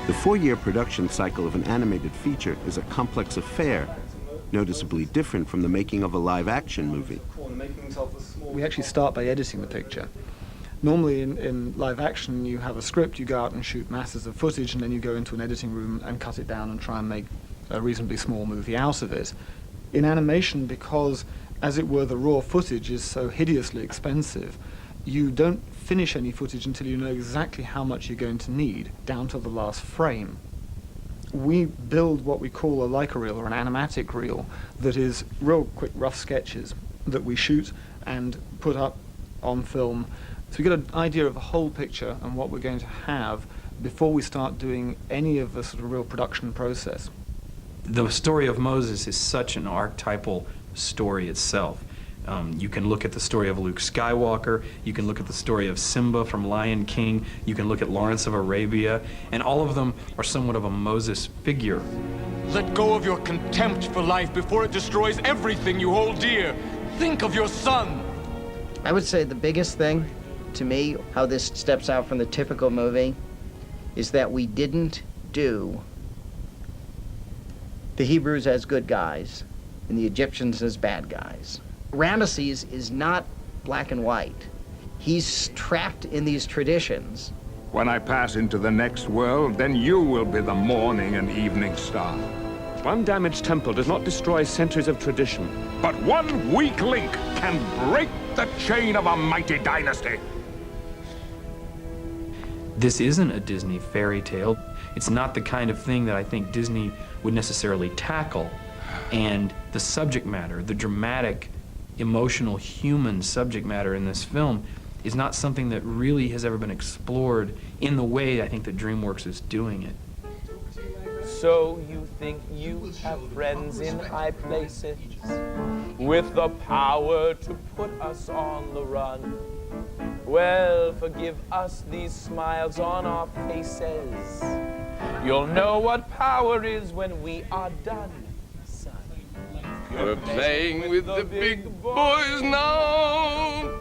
The 4-year production cycle of an animated feature is a complex affair, noticeably different from the making of a live-action movie. We actually start by editing the picture. Normally in live action you have a script, you go out and shoot masses of footage, and then you go into an editing room and cut it down and try and make a reasonably small movie out of it. In animation, because as it were the raw footage is so hideously expensive, you don't finish any footage until you know exactly how much you're going to need, down to the last frame. We build what we call a Leica reel, or an animatic reel, that is real quick rough sketches that we shoot and put up on film. So we get an idea of the whole picture and what we're going to have before we start doing any of the sort of real production process. The story of Moses is such an archetypal story itself. You can look at the story of Luke Skywalker, you can look at the story of Simba from Lion King, you can look at Lawrence of Arabia, and all of them are somewhat of a Moses figure. Let go of your contempt for life before it destroys everything you hold dear. Think of your son. I would say the biggest thing, to me, how this steps out from the typical movie, is that we didn't do the Hebrews as good guys and the Egyptians as bad guys. Ramesses is not black and white. He's trapped in these traditions. When I pass into the next world, then you will be the morning and evening star. One damaged temple does not destroy centuries of tradition. But one weak link can break the chain of a mighty dynasty. This isn't a Disney fairy tale. It's not the kind of thing that I think Disney would necessarily tackle. And the subject matter, the dramatic, emotional, human subject matter in this film is not something that really has ever been explored in the way I think that Dreamworks is doing it. So you think you have friends in high places with the power to put us on the run? Well, forgive us these smiles on our faces. You'll know what power is when we are done, son. We're playing with the big boys now.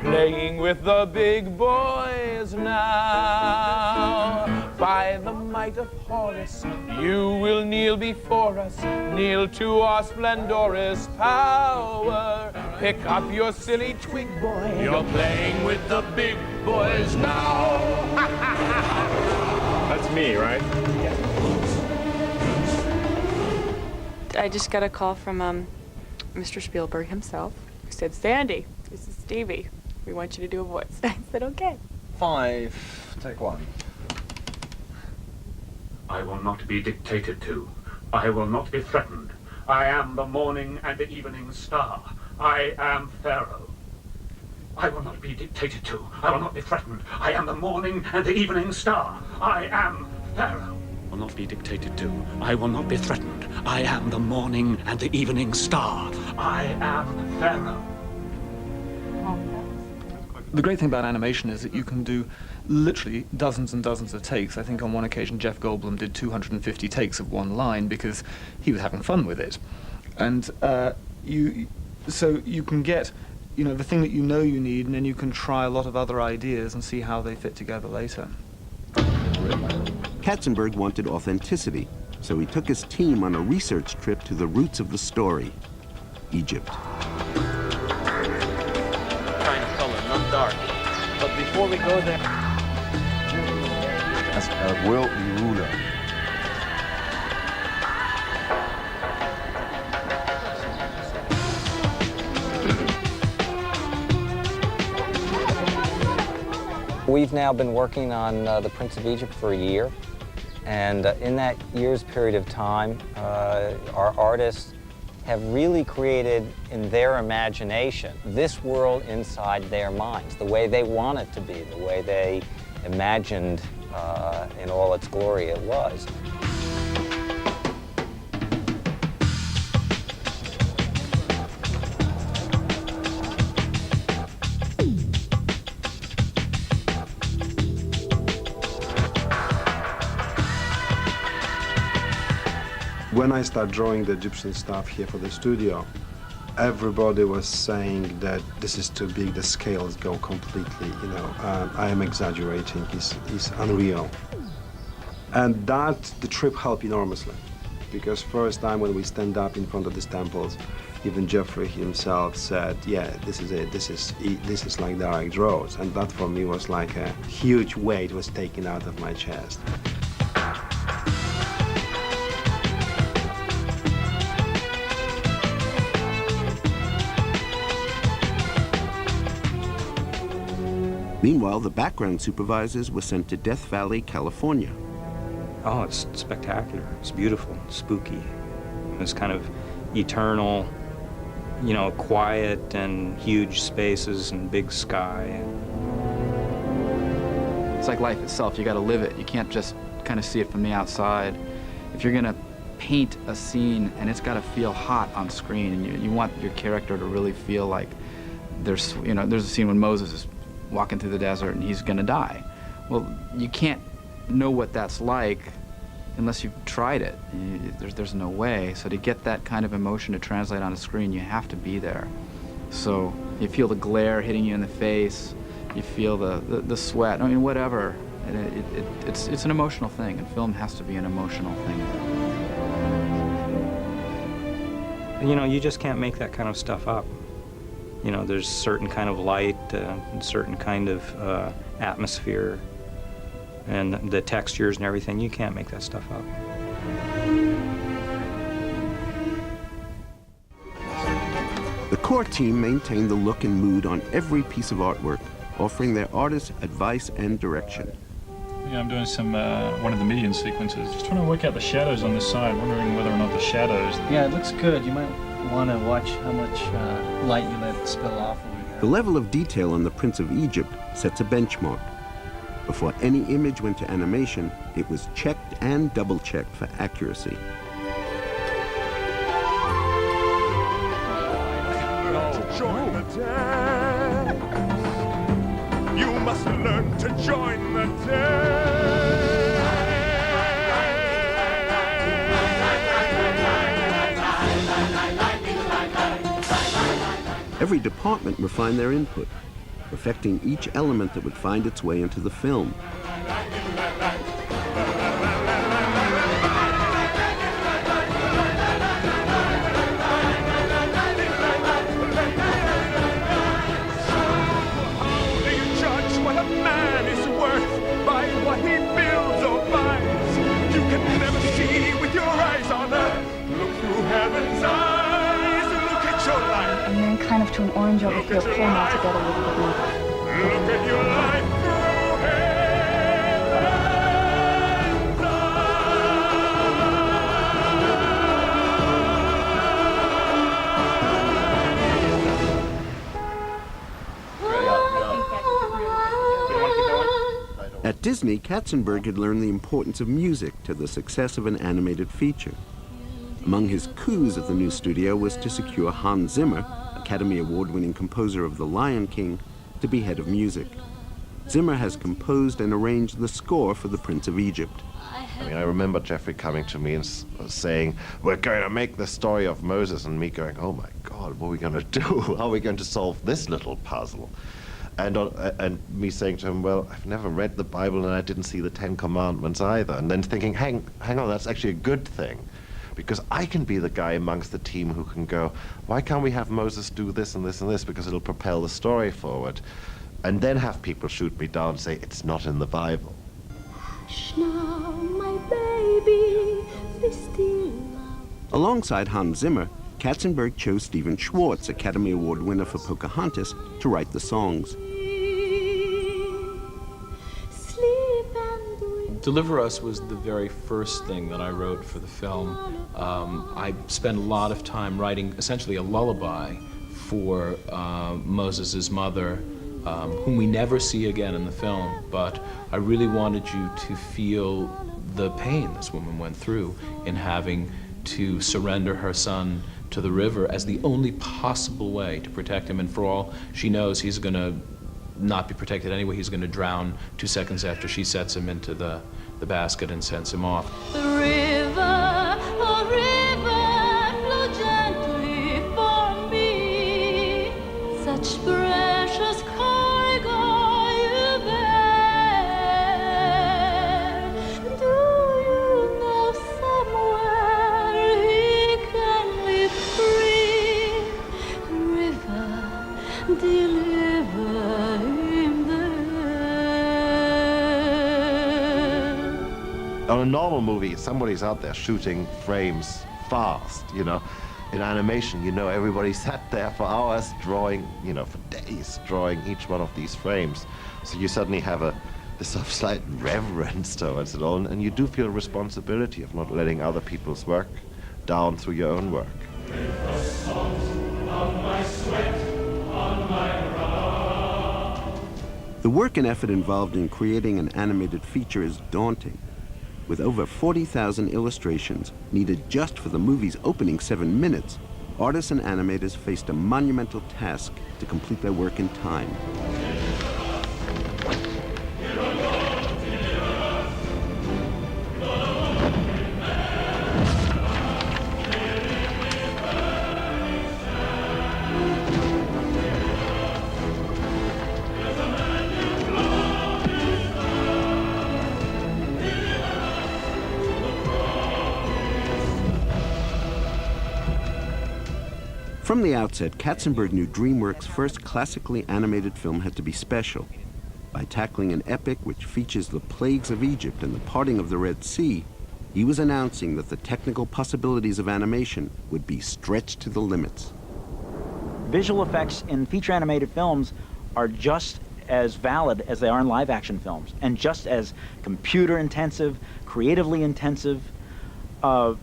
Playing with the big boys now. By the might of Horus, you will kneel before us, kneel to our splendorous power. Pick up your silly twig, boy. You're playing with the big boys now. That's me, right? I just got a call from Mr. Spielberg himself, who said, "Sandy, this is Stevie. We want you to do a voice." I said, "Okay." 5, take 1. I will not be dictated to. I will not be threatened. I am the morning and the evening star. I am Pharaoh. I will not be dictated to. I will not be threatened. I am the morning and the evening star. I am Pharaoh. I will not be dictated to. I will not be threatened. I am the morning and the evening star. I am Pharaoh. The great thing about animation is that you can do literally dozens and dozens of takes. I think on one occasion Jeff Goldblum did 250 takes of one line because he was having fun with it. And so you can get, the thing that you know you need, and then you can try a lot of other ideas and see how they fit together later. Katzenberg wanted authenticity, so he took his team on a research trip to the roots of the story, Egypt. Kind of color, not dark. But before we go there... That's Will the ruler. We've now been working on The Prince of Egypt for a year, and in that year's period of time, our artists have really created in their imagination this world inside their minds, the way they want it to be, the way they imagined in all its glory it was. When I started drawing the Egyptian stuff here for the studio, everybody was saying that this is too big, the scales go completely, I am exaggerating, it's unreal. And that, the trip helped enormously. Because first time when we stand up in front of these temples, even Jeffrey himself said, yeah, this is it, this is like direct draws. And that for me was like a huge weight was taken out of my chest. Meanwhile, the background supervisors were sent to Death Valley, California. Oh, it's spectacular. It's beautiful, spooky. It's kind of eternal, you know, quiet and huge spaces and big sky. It's like life itself. You got to live it. You can't just kind of see it from the outside. If you're going to paint a scene, and it's got to feel hot on screen, and you want your character to really feel like there's a scene when Moses is walking through the desert and he's going to die. Well, you can't know what that's like unless you've tried it. There's no way. So to get that kind of emotion to translate on a screen, you have to be there. So you feel the glare hitting you in the face, you feel the sweat, I mean, whatever. It's an emotional thing, and film has to be an emotional thing. You know, you just can't make that kind of stuff up. You know, there's certain kind of light, and certain kind of atmosphere, and the textures and everything. You can't make that stuff up. The core team maintained the look and mood on every piece of artwork, offering their artists advice and direction. Yeah, I'm doing some one of the median sequences. Just trying to work out the shadows on this side, wondering whether or not the shadows... Yeah, it looks good. You might want to watch how much light you let it spill off over here. The level of detail on the Prince of Egypt sets a benchmark. Before any image went to animation, it was checked and double-checked for accuracy. Join the dance. You must learn to join the dance. Every department refined their input, perfecting each element that would find its way into the film. And then kind of to an orange over here, pull them all together a little bit more. Look at your life through heaven. At Disney, Katzenberg had learned the importance of music to the success of an animated feature. Among his coups at the new studio was to secure Hans Zimmer, Academy Award-winning composer of The Lion King, to be head of music. Zimmer has composed and arranged the score for The Prince of Egypt. I mean, I remember Jeffrey coming to me and saying, "We're going to make the story of Moses," and me going, "Oh my God, what are we going to do? How are we going to solve this little puzzle?" And me saying to him, "Well, I've never read the Bible and I didn't see the Ten Commandments either." And then thinking, hang on, that's actually a good thing. Because I can be the guy amongst the team who can go, why can't we have Moses do this and this and this, because it'll propel the story forward, and then have people shoot me down and say, it's not in the Bible. Hush now, my baby, be still now. Alongside Hans Zimmer, Katzenberg chose Stephen Schwartz, Academy Award winner for Pocahontas, to write the songs. Deliver Us was the very first thing that I wrote for the film. I spent a lot of time writing essentially a lullaby for Moses' mother, whom we never see again in the film, but I really wanted you to feel the pain this woman went through in having to surrender her son to the river as the only possible way to protect him, and for all she knows, he's going to not be protected anyway. He's going to drown 2 seconds after she sets him into the basket and sends him off. The river, oh river, flow gently for me. Such precious cargo you bear. Do a normal movie, somebody's out there shooting frames fast, you know. In animation, you know, everybody sat there for hours drawing, you know, for days drawing each one of these frames. So you suddenly have this sort of slight reverence towards it all, and you do feel a responsibility of not letting other people's work down through your own work. The work and effort involved in creating an animated feature is daunting. With over 40,000 illustrations needed just for the movie's opening 7 minutes, artists and animators faced a monumental task to complete their work in time. From the outset, Katzenberg knew Dreamworks' first classically animated film had to be special. By tackling an epic which features the plagues of Egypt and the parting of the Red Sea, he was announcing that the technical possibilities of animation would be stretched to the limits. Visual effects in feature animated films are just as valid as they are in live action films, and just as computer intensive, creatively intensive. The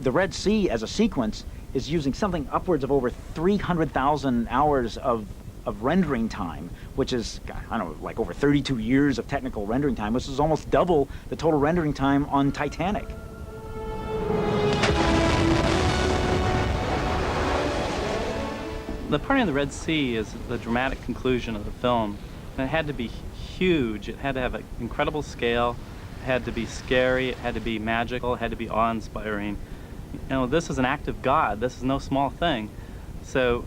Red Sea as a sequence is using something upwards of over 300,000 hours of rendering time, which is, I don't know, like over 32 years of technical rendering time, which is almost double the total rendering time on Titanic. The parting of the Red Sea is the dramatic conclusion of the film. And it had to be huge. It had to have an incredible scale. It had to be scary. It had to be magical. It had to be awe-inspiring. You know, this is an act of God. This is no small thing. So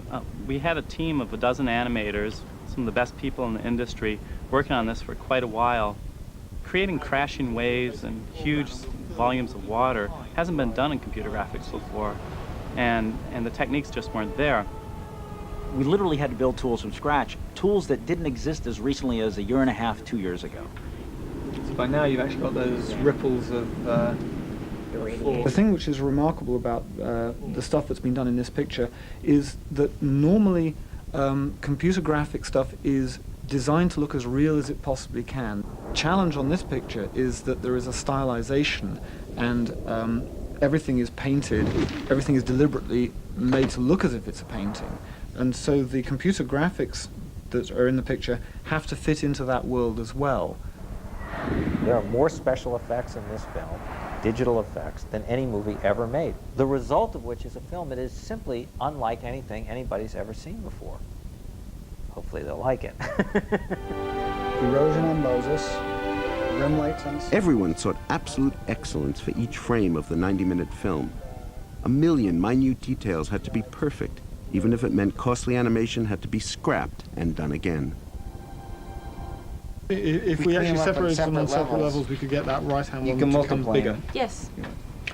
we had a team of 12 animators, some of the best people in the industry, working on this for quite a while. Creating crashing waves and huge volumes of water hasn't been done in computer graphics before, and the techniques just weren't there. We literally had to build tools from scratch, tools that didn't exist as recently as 1.5 years, 2 years ago. So by now you've actually got those ripples of the thing which is remarkable about the stuff that's been done in this picture is that normally computer graphic stuff is designed to look as real as it possibly can. The challenge on this picture is that there is a stylization, and everything is painted, everything is deliberately made to look as if it's a painting. And so the computer graphics that are in the picture have to fit into that world as well. There are more special effects in this film, digital effects, than any movie ever made. The result of which is a film that is simply unlike anything anybody's ever seen before. Hopefully they'll like it. Erosion on Moses, rim lights on... Everyone sought absolute excellence for each frame of the 90-minute film. 1 million minute details had to be perfect, even if it meant costly animation had to be scrapped and done again. If we actually separated them on separate levels, we could get that right-hand one to become bigger. Yes,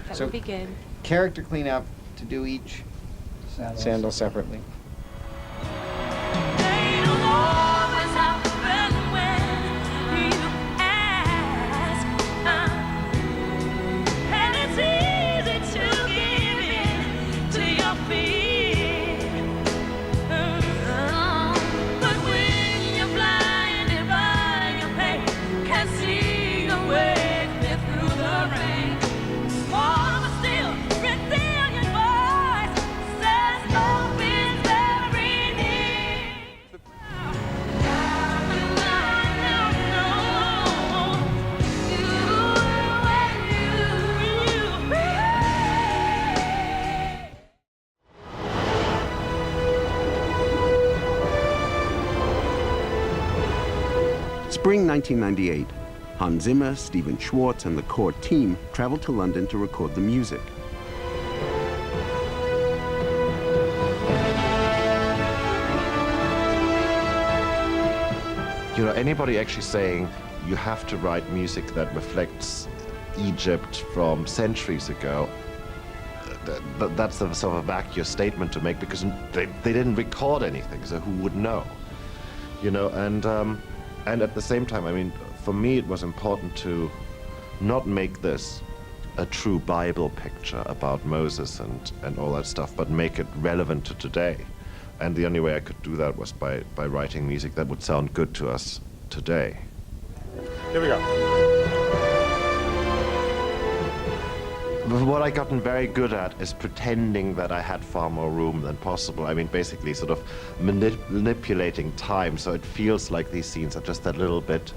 that would be good. Character cleanup to do each sandal separately. Spring 1998, Hans Zimmer, Stephen Schwartz, and the core team traveled to London to record the music. You know, anybody actually saying you have to write music that reflects Egypt from centuries ago, that's a sort of a vacuous statement to make, because they didn't record anything, so who would know? You know, and at the same time, I mean, for me it was important to not make this a true Bible picture about Moses and all that stuff, but make it relevant to today. And the only way I could do that was by writing music that would sound good to us today. Here we go. What I gotten very good at is pretending that I had far more room than possible. I mean, basically sort of manipulating time so it feels like these scenes are just a little bit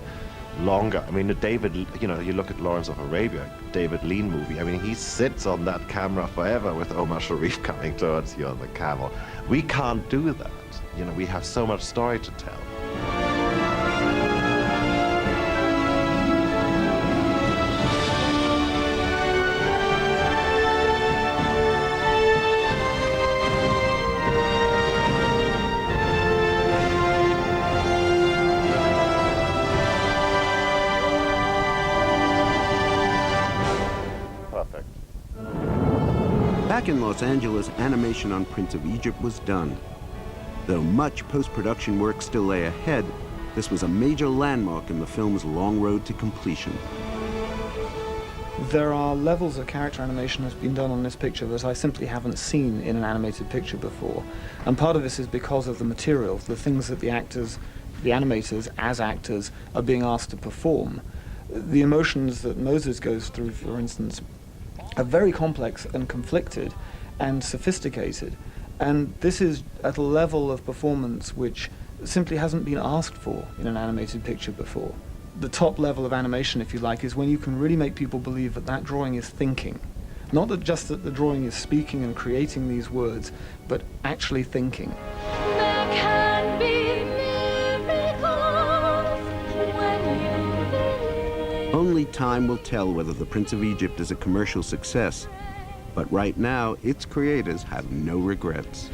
longer. I mean, David, you know, you look at Lawrence of Arabia, David Lean movie, I mean, he sits on that camera forever with Omar Sharif coming towards you on the camel. We can't do that. You know, we have so much story to tell. Back in Los Angeles, animation on Prince of Egypt was done. Though much post-production work still lay ahead, this was a major landmark in the film's long road to completion. There are levels of character animation that's been done on this picture that I simply haven't seen in an animated picture before. And part of this is because of the material, the things that the actors, the animators, as actors, are being asked to perform. The emotions that Moses goes through, for instance, are very complex and conflicted and sophisticated. And this is at a level of performance which simply hasn't been asked for in an animated picture before. The top level of animation, if you like, is when you can really make people believe that that drawing is thinking. Not that just that the drawing is speaking and creating these words, but actually thinking. Only time will tell whether The Prince of Egypt is a commercial success. But right now, its creators have no regrets.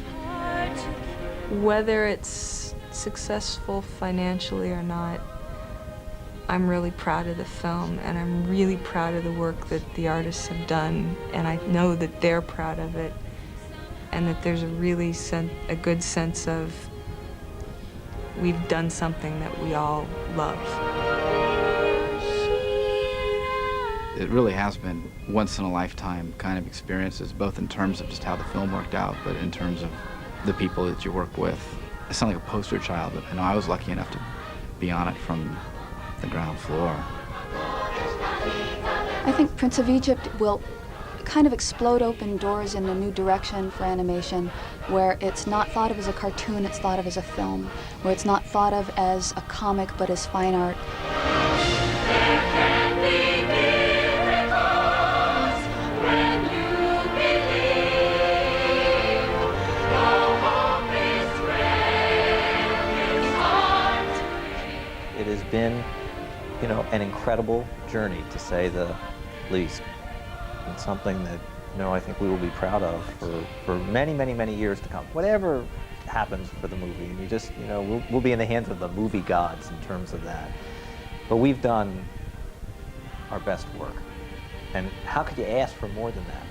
Whether it's successful financially or not, I'm really proud of the film, and I'm really proud of the work that the artists have done, and I know that they're proud of it, and that there's a really a good sense of we've done something that we all love. It really has been once-in-a-lifetime kind of experiences, both in terms of just how the film worked out, but in terms of the people that you work with. I sound like a poster child, but I know I was lucky enough to be on it from the ground floor. I think Prince of Egypt will kind of explode open doors in a new direction for animation, where it's not thought of as a cartoon, it's thought of as a film, where it's not thought of as a comic, but as fine art. It has been, you know, an incredible journey, to say the least. It's something that, you know, I think we will be proud of for many, many, many years to come. Whatever happens for the movie, and you just, you know, we'll be in the hands of the movie gods in terms of that. But we've done our best work. And how could you ask for more than that?